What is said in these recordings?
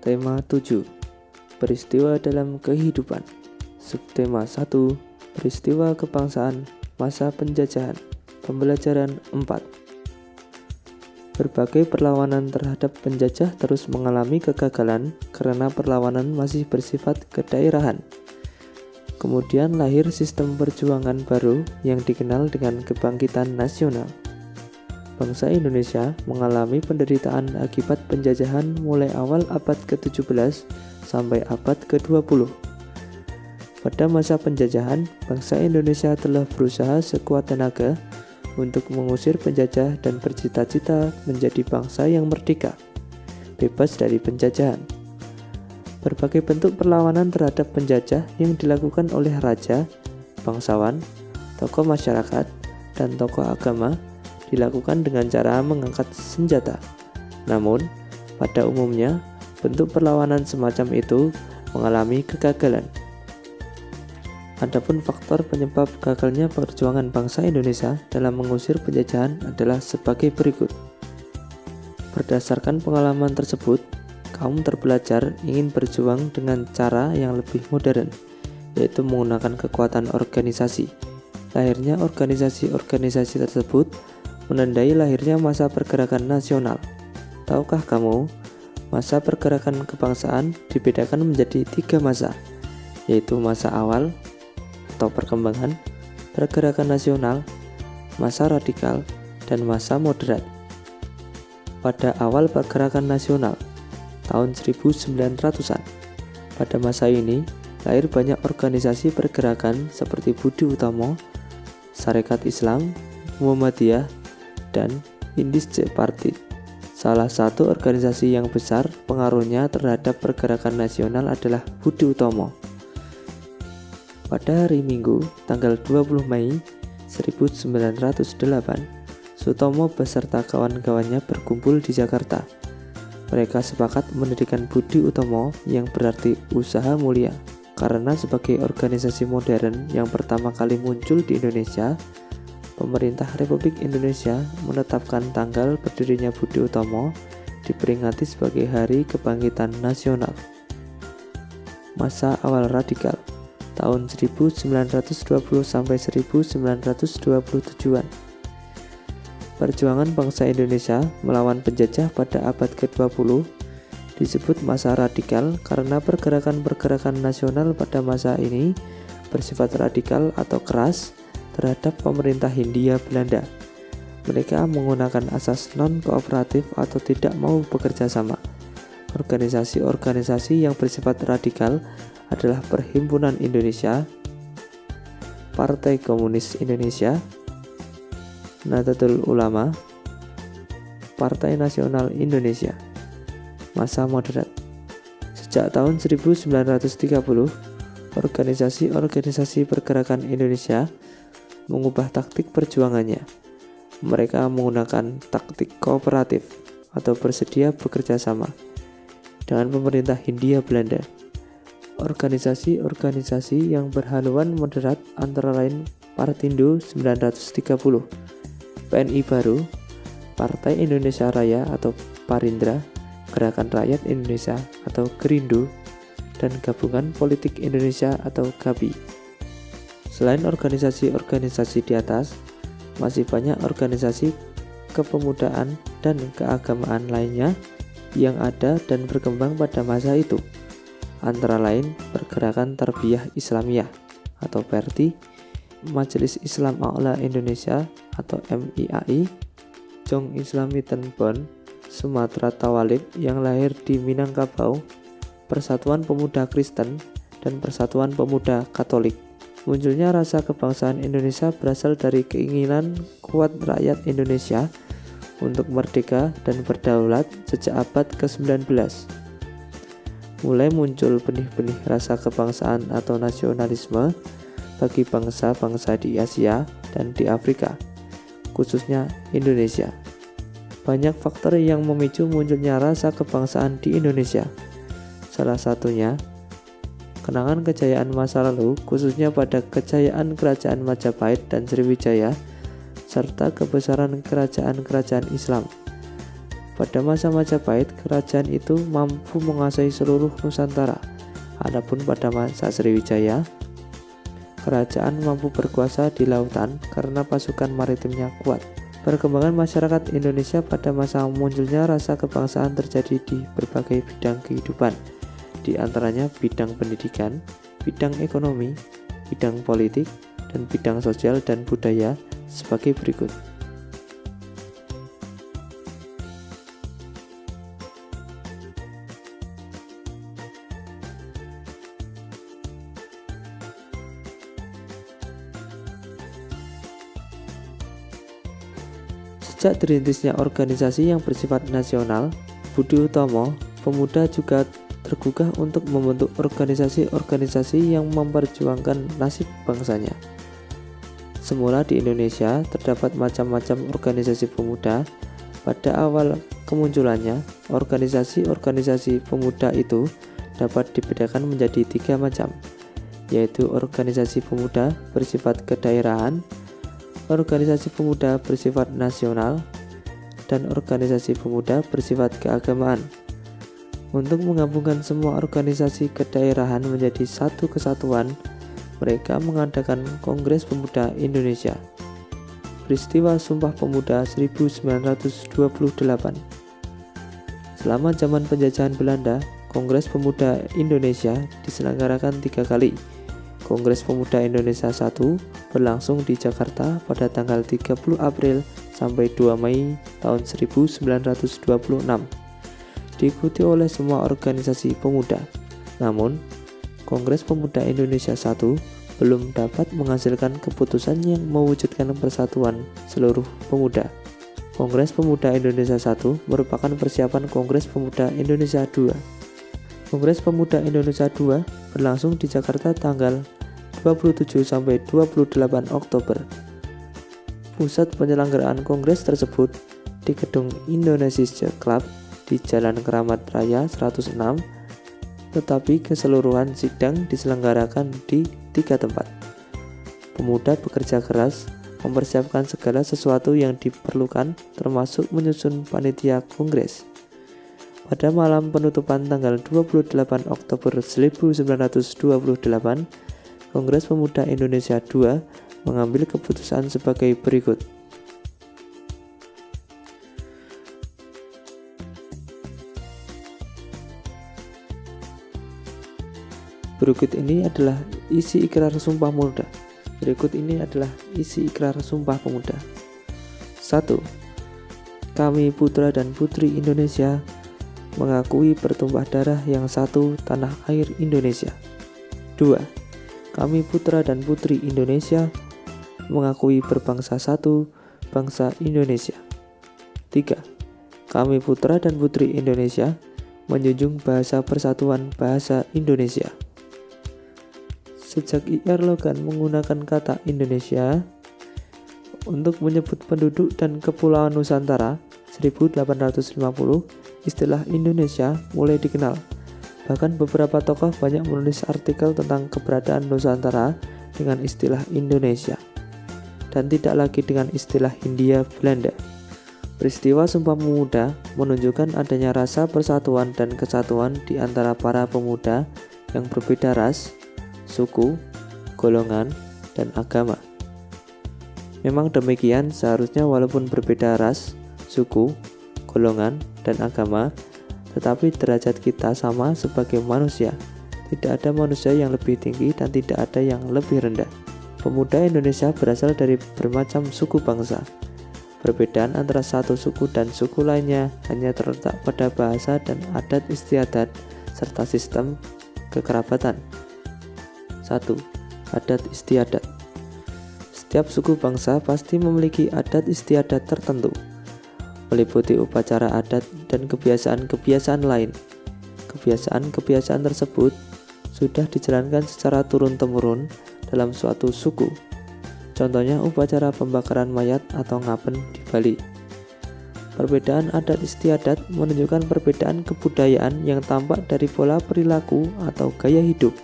Tema 7. Peristiwa dalam kehidupan. Subtema 1. Peristiwa kebangsaan masa penjajahan. Pembelajaran 4. Berbagai perlawanan terhadap penjajah terus mengalami kegagalan karena perlawanan masih bersifat kedaerahan. Kemudian lahir sistem perjuangan baru yang dikenal dengan kebangkitan nasional. Bangsa Indonesia mengalami penderitaan akibat penjajahan mulai awal abad ke-17 sampai abad ke-20. Pada masa penjajahan, bangsa Indonesia telah berusaha sekuat tenaga untuk mengusir penjajah dan bercita-cita menjadi bangsa yang merdeka, bebas dari penjajahan. Berbagai bentuk perlawanan terhadap penjajah yang dilakukan oleh raja, bangsawan, tokoh masyarakat, dan tokoh agama dilakukan dengan cara mengangkat senjata. Namun, pada umumnya, bentuk perlawanan semacam itu mengalami kegagalan. Adapun faktor penyebab gagalnya perjuangan bangsa Indonesia dalam mengusir penjajahan adalah sebagai berikut. Berdasarkan pengalaman tersebut, kaum terpelajar ingin berjuang dengan cara yang lebih modern, yaitu menggunakan kekuatan organisasi. Lahirnya organisasi-organisasi tersebut menandai lahirnya masa pergerakan nasional. Tahukah kamu, masa pergerakan kebangsaan dibedakan menjadi 3 masa, yaitu masa awal atau perkembangan, pergerakan nasional, masa radikal, dan masa moderat. Pada awal pergerakan nasional, tahun 1900-an, pada masa ini lahir banyak organisasi pergerakan seperti Budi Utomo, Sarekat Islam, Muhammadiyah, dan Indische Partij. Salah satu organisasi yang besar pengaruhnya terhadap pergerakan nasional adalah Budi Utomo. Pada hari Minggu, tanggal 20 Mei 1908, Sutomo beserta kawan-kawannya berkumpul di Jakarta. Mereka sepakat mendirikan Budi Utomo yang berarti usaha mulia, karena sebagai organisasi modern yang pertama kali muncul di Indonesia, Pemerintah Republik Indonesia menetapkan tanggal berdirinya Budi Utomo diperingati sebagai Hari Kebangkitan Nasional. Masa awal radikal tahun 1920 sampai 1927-an. Perjuangan bangsa Indonesia melawan penjajah pada abad ke-20 disebut masa radikal karena pergerakan-pergerakan nasional pada masa ini bersifat radikal atau keras terhadap pemerintah Hindia Belanda. Mereka menggunakan asas non-kooperatif atau tidak mau bekerja sama. Organisasi-organisasi yang bersifat radikal adalah Perhimpunan Indonesia, Partai Komunis Indonesia, Nahdlatul Ulama, Partai Nasional Indonesia. Masa moderat. Sejak tahun 1930, organisasi-organisasi pergerakan Indonesia mengubah taktik perjuangannya. Mereka menggunakan taktik kooperatif atau bersedia bekerja sama dengan pemerintah Hindia Belanda. Organisasi-organisasi yang berhaluan moderat antara lain Partindo 930, PNI Baru, Partai Indonesia Raya atau Parindra, Gerakan Rakyat Indonesia atau Gerindo, dan Gabungan Politik Indonesia atau GAPI. Selain organisasi-organisasi di atas, masih banyak organisasi kepemudaan dan keagamaan lainnya yang ada dan berkembang pada masa itu. Antara lain Pergerakan Tarbiyah Islamiyah atau PERTI, Majelis Islam A'la Indonesia atau MIAI, Jong Islami Tenbon, Sumatera Tawalib yang lahir di Minangkabau, Persatuan Pemuda Kristen, dan Persatuan Pemuda Katolik. Munculnya rasa kebangsaan Indonesia berasal dari keinginan kuat rakyat Indonesia untuk merdeka dan berdaulat sejak abad ke-19. Mulai muncul benih-benih rasa kebangsaan atau nasionalisme bagi bangsa-bangsa di Asia dan di Afrika, khususnya Indonesia. Banyak faktor yang memicu munculnya rasa kebangsaan di Indonesia. Salah satunya kenangan kejayaan masa lalu, khususnya pada kejayaan kerajaan Majapahit dan Sriwijaya, serta kebesaran kerajaan-kerajaan Islam. Pada masa Majapahit, kerajaan itu mampu menguasai seluruh Nusantara. Adapun pada masa Sriwijaya, kerajaan mampu berkuasa di lautan karena pasukan maritimnya kuat. Perkembangan masyarakat Indonesia pada masa munculnya rasa kebangsaan terjadi di berbagai bidang kehidupan, di antaranya bidang pendidikan, bidang ekonomi, bidang politik, dan bidang sosial dan budaya sebagai berikut. Sejak dirintisnya organisasi yang bersifat nasional, Budi Utomo, pemuda juga tergugah untuk membentuk organisasi-organisasi yang memperjuangkan nasib bangsanya. Semula di Indonesia terdapat macam-macam organisasi pemuda. Pada awal kemunculannya, organisasi-organisasi pemuda itu dapat dibedakan menjadi 3 macam, yaitu organisasi pemuda bersifat kedaerahan, organisasi pemuda bersifat nasional, dan organisasi pemuda bersifat keagamaan. Untuk menggabungkan semua organisasi kedaerahan menjadi satu kesatuan, mereka mengadakan Kongres Pemuda Indonesia. Peristiwa Sumpah Pemuda 1928. Selama zaman penjajahan Belanda, Kongres Pemuda Indonesia diselenggarakan 3 kali. Kongres Pemuda Indonesia I berlangsung di Jakarta pada tanggal 30 April sampai 2 Mei tahun 1926. Diikuti oleh semua organisasi pemuda. Namun, Kongres Pemuda Indonesia I belum dapat menghasilkan keputusan yang mewujudkan persatuan seluruh pemuda. Kongres Pemuda Indonesia I merupakan persiapan Kongres Pemuda Indonesia II. Kongres Pemuda Indonesia II berlangsung di Jakarta tanggal 27 sampai 28 Oktober. Pusat penyelenggaraan kongres tersebut di Gedung Indonesia Club di Jalan Keramat Raya 106, tetapi keseluruhan sidang diselenggarakan di 3 tempat. Pemuda bekerja keras mempersiapkan segala sesuatu yang diperlukan, termasuk menyusun panitia kongres. Pada malam penutupan tanggal 28 Oktober 1928, Kongres Pemuda Indonesia II mengambil keputusan sebagai berikut. Berikut ini adalah isi ikrar Sumpah Pemuda. 1. Kami putra dan putri Indonesia mengakui bertumpah darah yang satu tanah air Indonesia. 2. Kami putra dan putri Indonesia mengakui berbangsa satu bangsa Indonesia. 3. Kami putra dan putri Indonesia menjunjung bahasa persatuan bahasa Indonesia. Sejak I.R. Logan menggunakan kata Indonesia untuk menyebut penduduk dan kepulauan Nusantara 1850, istilah Indonesia mulai dikenal. Bahkan beberapa tokoh banyak menulis artikel tentang keberadaan Nusantara dengan istilah Indonesia, dan tidak lagi dengan istilah Hindia Belanda. Peristiwa Sumpah Pemuda menunjukkan adanya rasa persatuan dan kesatuan di antara para pemuda yang berbeda ras, suku, golongan, dan agama. Memang demikian, seharusnya walaupun berbeda ras, suku, golongan, dan agama, tetapi derajat kita sama sebagai manusia. Tidak ada manusia yang lebih tinggi dan tidak ada yang lebih rendah. Pemuda Indonesia berasal dari bermacam suku bangsa. Perbedaan antara satu suku dan suku lainnya hanya terletak pada bahasa dan adat istiadat serta sistem kekerabatan. 1. Adat istiadat. Setiap suku bangsa pasti memiliki adat istiadat tertentu, meliputi upacara adat dan kebiasaan-kebiasaan lain. Kebiasaan-kebiasaan tersebut sudah dijalankan secara turun-temurun dalam suatu suku. Contohnya upacara pembakaran mayat atau ngapen di Bali. Perbedaan adat istiadat menunjukkan perbedaan kebudayaan yang tampak dari pola perilaku atau gaya hidup.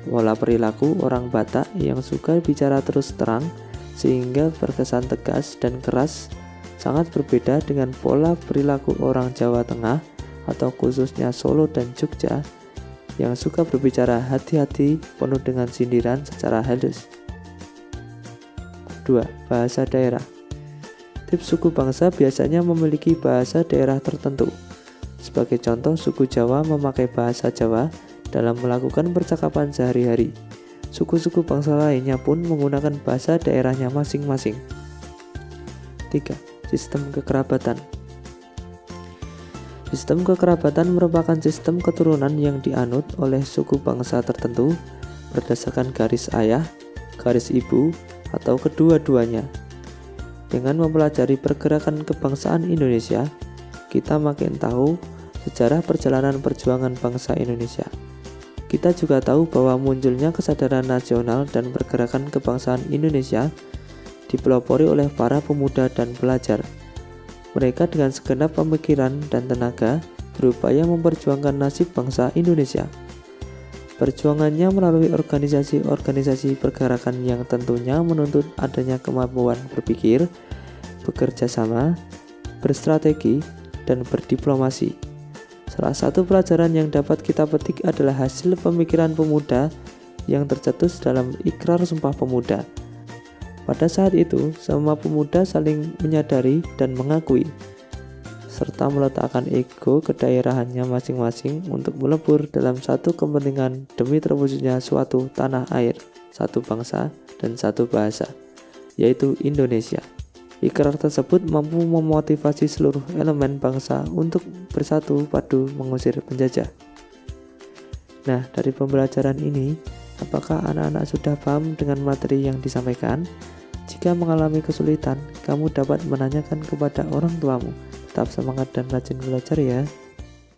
Pola perilaku orang Batak yang suka bicara terus terang sehingga berkesan tegas dan keras sangat berbeda dengan pola perilaku orang Jawa Tengah atau khususnya Solo dan Jogja yang suka berbicara hati-hati penuh dengan sindiran secara halus. 2. Bahasa daerah. Tiap suku bangsa biasanya memiliki bahasa daerah tertentu. Sebagai contoh, suku Jawa memakai bahasa Jawa dalam melakukan percakapan sehari-hari. Suku-suku bangsa lainnya pun menggunakan bahasa daerahnya masing-masing. 3. Sistem kekerabatan. Sistem kekerabatan merupakan sistem keturunan yang dianut oleh suku bangsa tertentu berdasarkan garis ayah, garis ibu, atau kedua-duanya. Dengan mempelajari pergerakan kebangsaan Indonesia, kita makin tahu sejarah perjalanan perjuangan bangsa Indonesia. Kita juga tahu bahwa munculnya kesadaran nasional dan pergerakan kebangsaan Indonesia dipelopori oleh para pemuda dan pelajar. Mereka dengan segenap pemikiran dan tenaga berupaya memperjuangkan nasib bangsa Indonesia. Perjuangannya melalui organisasi-organisasi pergerakan yang tentunya menuntut adanya kemampuan berpikir, bekerja sama, berstrategi, dan berdiplomasi. Salah satu pelajaran yang dapat kita petik adalah hasil pemikiran pemuda yang tercetus dalam Ikrar Sumpah Pemuda. Pada saat itu, semua pemuda saling menyadari dan mengakui, serta meletakkan ego kedaerahannya masing-masing untuk melebur dalam satu kepentingan demi terwujudnya suatu tanah air, satu bangsa, dan satu bahasa, yaitu Indonesia. Ikrar tersebut mampu memotivasi seluruh elemen bangsa untuk bersatu padu mengusir penjajah. Nah, dari pembelajaran ini, apakah anak-anak sudah paham dengan materi yang disampaikan? Jika mengalami kesulitan, kamu dapat menanyakan kepada orang tuamu. Tetap semangat dan rajin belajar ya.